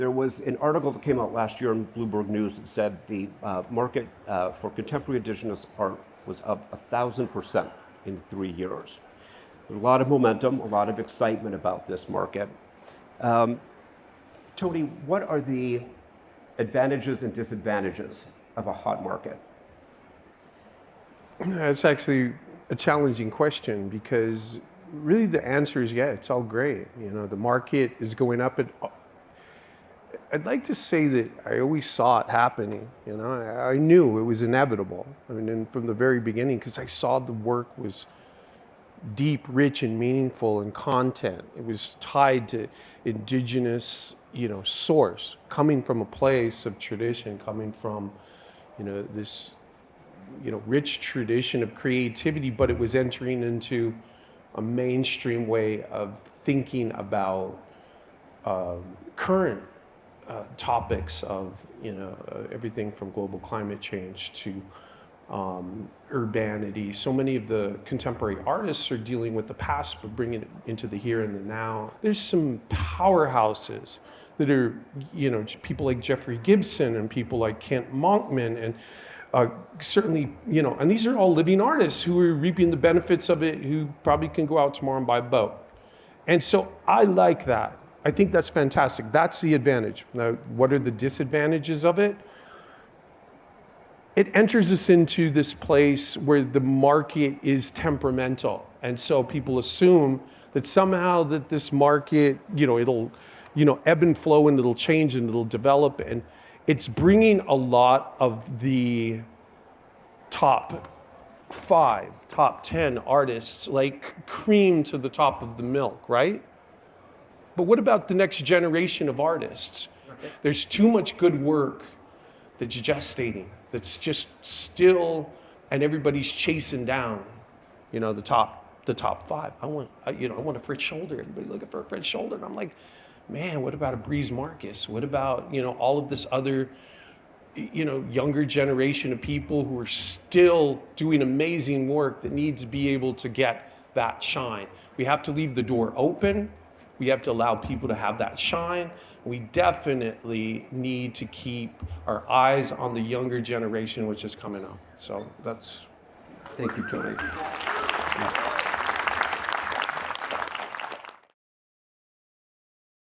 There was an article that came out last year in Bloomberg News that said the market for contemporary indigenous art was up 1,000% in 3 years. There's a lot of momentum, a lot of excitement about this market. Tony, what are the advantages and disadvantages of a hot market? That's actually a challenging question because really the answer is, yeah, it's all great. You know, the market is going up. I'd like to say that I always saw it happening. You know, I knew it was inevitable. I mean, from the very beginning, because I saw the work was deep, rich, and meaningful in content. It was tied to indigenous, source, coming from a place of tradition, coming from, this, rich tradition of creativity, but it was entering into a mainstream way of thinking about current topics of, everything from global climate change to urbanity. So many of the contemporary artists are dealing with the past, but bringing it into the here and the now. There's some powerhouses that are, people like Jeffrey Gibson and people like Kent Monkman and certainly, and these are all living artists who are reaping the benefits of it, who probably can go out tomorrow and buy a boat. And so I like that. I think that's fantastic. That's the advantage. Now, what are the disadvantages of it? It enters us into this place where the market is temperamental. And so people assume that somehow that this market, it'll, ebb and flow and it'll change and it'll develop. And it's bringing a lot of the top 5, top 10 artists, like cream to the top of the milk, right? But what about the next generation of artists? Okay. There's too much good work that's gestating, that's just still, and everybody's chasing down, the top 5. I want a Fritz Shoulder. Everybody looking for a Fritz Shoulder, and I'm like, man, what about a Breeze Marcus? What about all of this other, younger generation of people who are still doing amazing work that needs to be able to get that shine? We have to leave the door open. We have to allow people to have that shine. We definitely need to keep our eyes on the younger generation, which is coming up. So that's... Thank you, Tony.